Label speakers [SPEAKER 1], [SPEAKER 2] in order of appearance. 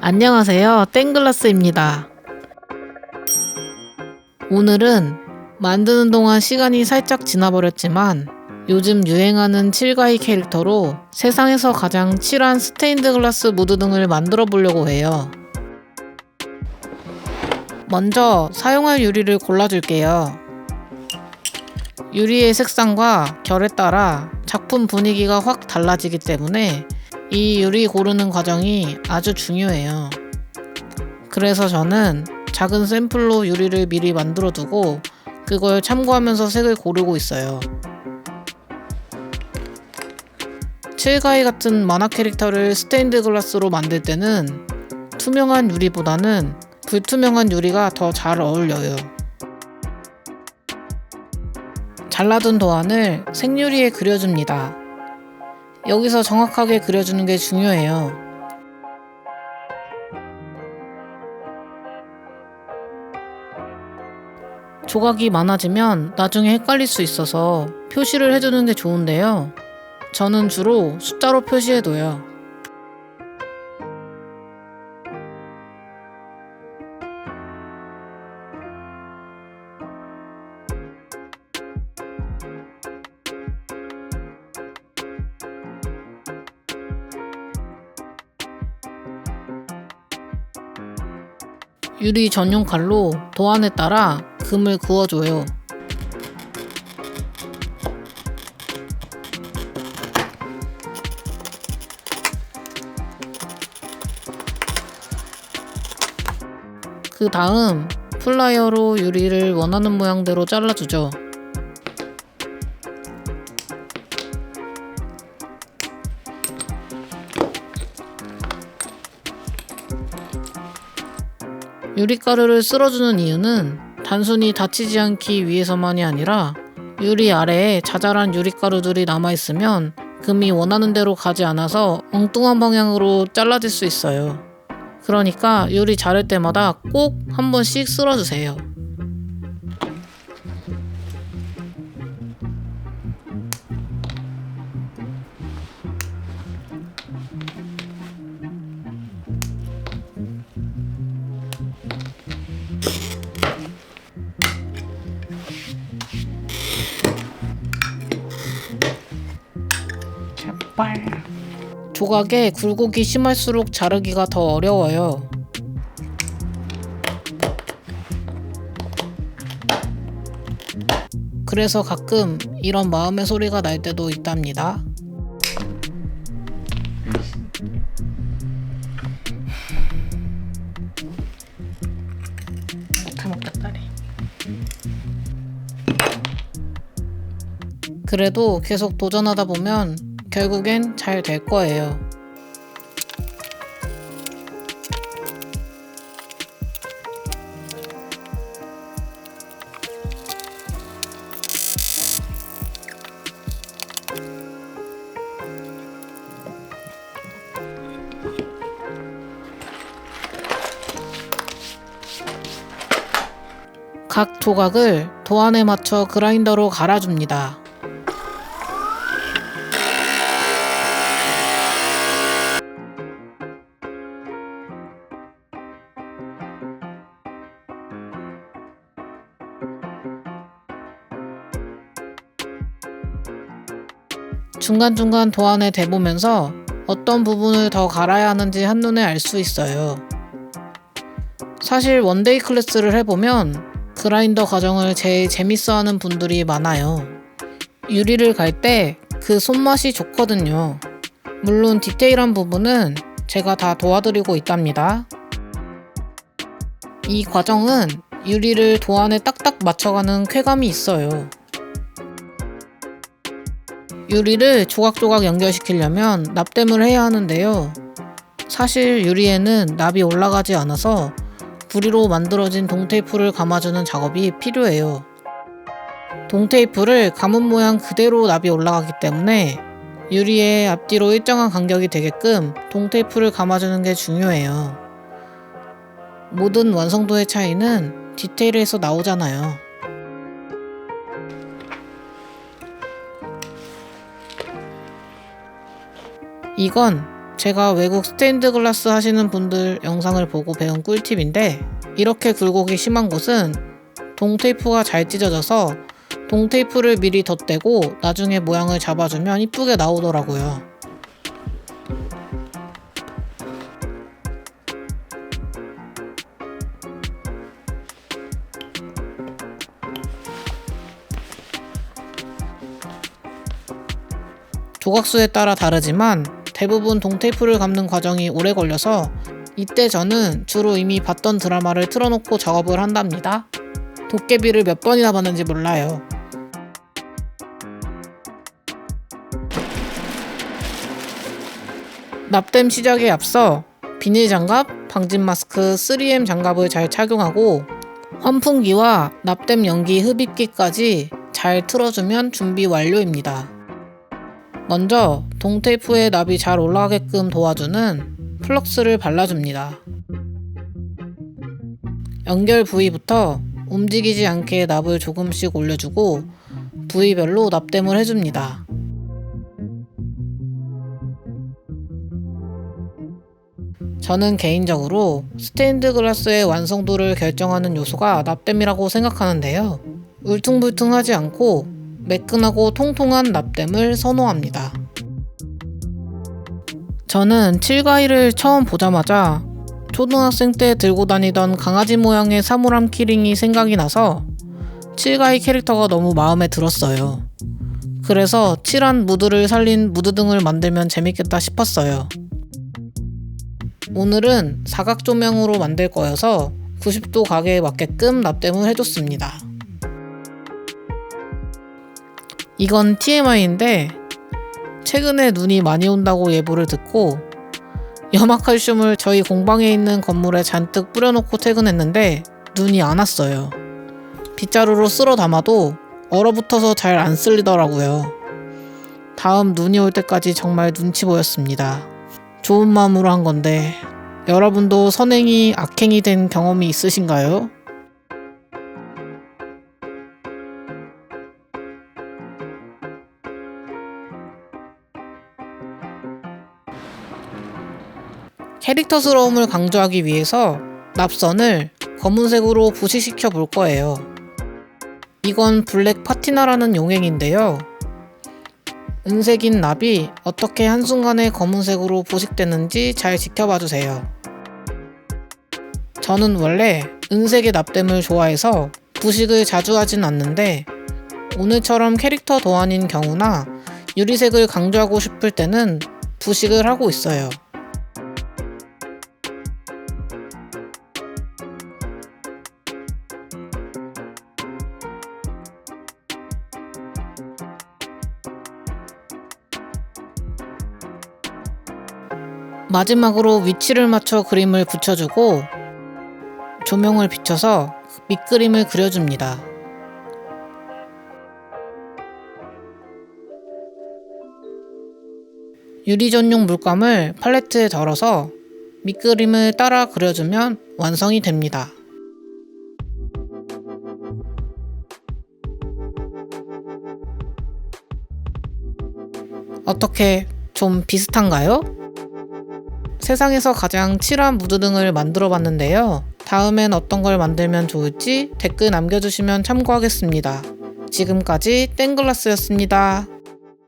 [SPEAKER 1] 안녕하세요. 땡글라스입니다. 오늘은 만드는 동안 시간이 살짝 지나버렸지만 요즘 유행하는 칠가이 캐릭터로 세상에서 가장 칠한 스테인드 글라스 무드 등을 만들어 보려고 해요. 먼저 사용할 유리를 골라줄게요. 유리의 색상과 결에 따라 작품 분위기가 확 달라지기 때문에 이 유리 고르는 과정이 아주 중요해요. 그래서 저는 작은 샘플로 유리를 미리 만들어 두고 그걸 참고하면서 색을 고르고 있어요. 칠가이 같은 만화 캐릭터를 스테인드 글라스로 만들 때는 투명한 유리보다는 불투명한 유리가 더 잘 어울려요. 잘라둔 도안을 생유리에 그려줍니다. 여기서 정확하게 그려주는 게 중요해요. 조각이 많아지면 나중에 헷갈릴 수 있어서 표시를 해주는 게 좋은데요. 저는 주로 숫자로 표시해둬요. 유리 전용 칼로 도안에 따라 금을 그어줘요. 그 다음 플라이어로 유리를 원하는 모양대로 잘라주죠. 유리가루를 쓸어주는 이유는 단순히 다치지 않기 위해서만이 아니라 유리 아래에 자잘한 유리가루들이 남아있으면 금이 원하는 대로 가지 않아서 엉뚱한 방향으로 잘라질 수 있어요. 그러니까 유리 자를 때마다 꼭 한 번씩 쓸어주세요. 조각에 굴곡이 심할수록 자르기가 더 어려워요. 그래서 가끔 이런 마음의 소리가 날 때도 있답니다. 그래도 계속 도전하다 보면 결국엔 잘 될 거예요. 각 조각을 도안에 맞춰 그라인더로 갈아줍니다. 중간중간 도안에 대보면서 어떤 부분을 더 갈아야 하는지 한눈에 알 수 있어요. 사실 원데이 클래스를 해보면 그라인더 과정을 제일 재밌어하는 분들이 많아요. 유리를 갈 때 그 손맛이 좋거든요. 물론 디테일한 부분은 제가 다 도와드리고 있답니다. 이 과정은 유리를 도안에 딱딱 맞춰가는 쾌감이 있어요. 유리를 조각조각 연결시키려면 납땜을 해야 하는데요. 사실 유리에는 납이 올라가지 않아서 구리로 만들어진 동테이프를 감아주는 작업이 필요해요. 동테이프를 감은 모양 그대로 납이 올라가기 때문에 유리의 앞뒤로 일정한 간격이 되게끔 동테이프를 감아주는 게 중요해요. 모든 완성도의 차이는 디테일에서 나오잖아요. 이건 제가 외국 스테인드 글라스 하시는 분들 영상을 보고 배운 꿀팁인데, 이렇게 굴곡이 심한 곳은 동테이프가 잘 찢어져서 동테이프를 미리 덧대고 나중에 모양을 잡아주면 이쁘게 나오더라고요. 조각수에 따라 다르지만 대부분 동테이프를 감는 과정이 오래 걸려서 이때 저는 주로 이미 봤던 드라마를 틀어놓고 작업을 한답니다. 도깨비를 몇 번이나 봤는지 몰라요. 납땜 시작에 앞서 비닐 장갑, 방진 마스크, 3M 장갑을 잘 착용하고 환풍기와 납땜 연기 흡입기까지 잘 틀어주면 준비 완료입니다. 먼저 동테이프에 납이 잘 올라가게끔 도와주는 플럭스를 발라줍니다. 연결 부위부터 움직이지 않게 납을 조금씩 올려주고 부위별로 납땜을 해줍니다. 저는 개인적으로 스테인드 글라스의 완성도를 결정하는 요소가 납땜이라고 생각하는데요. 울퉁불퉁하지 않고 매끈하고 통통한 납땜을 선호합니다. 저는 칠가이를 처음 보자마자 초등학생 때 들고 다니던 강아지 모양의 사물함 키링이 생각이 나서 칠가이 캐릭터가 너무 마음에 들었어요. 그래서 칠한 무드를 살린 무드등을 만들면 재밌겠다 싶었어요. 오늘은 사각 조명으로 만들 거여서 90도 가게에 맞게끔 납땜을 해줬습니다. 이건 TMI인데 최근에 눈이 많이 온다고 예보를 듣고 염화칼슘을 저희 공방에 있는 건물에 잔뜩 뿌려놓고 퇴근했는데 눈이 안 왔어요. 빗자루로 쓸어 담아도 얼어붙어서 잘 안 쓸리더라고요. 다음 눈이 올 때까지 정말 눈치 보였습니다. 좋은 마음으로 한 건데 여러분도 선행이 악행이 된 경험이 있으신가요? 캐릭터스러움을 강조하기 위해서 납선을 검은색으로 부식시켜 볼 거예요. 이건 블랙 파티나라는 용액인데요. 은색인 납이 어떻게 한순간에 검은색으로 부식되는지 잘 지켜봐 주세요. 저는 원래 은색의 납땜을 좋아해서 부식을 자주 하진 않는데 오늘처럼 캐릭터 도안인 경우나 유리색을 강조하고 싶을 때는 부식을 하고 있어요. 마지막으로 위치를 맞춰 그림을 붙여주고 조명을 비춰서 밑그림을 그려줍니다. 유리 전용 물감을 팔레트에 덜어서 밑그림을 따라 그려주면 완성이 됩니다. 어떻게 좀 비슷한가요? 세상에서 가장 칠한 무드등을 만들어 봤는데요. 다음엔 어떤 걸 만들면 좋을지 댓글 남겨주시면 참고하겠습니다. 지금까지 땡글라스였습니다.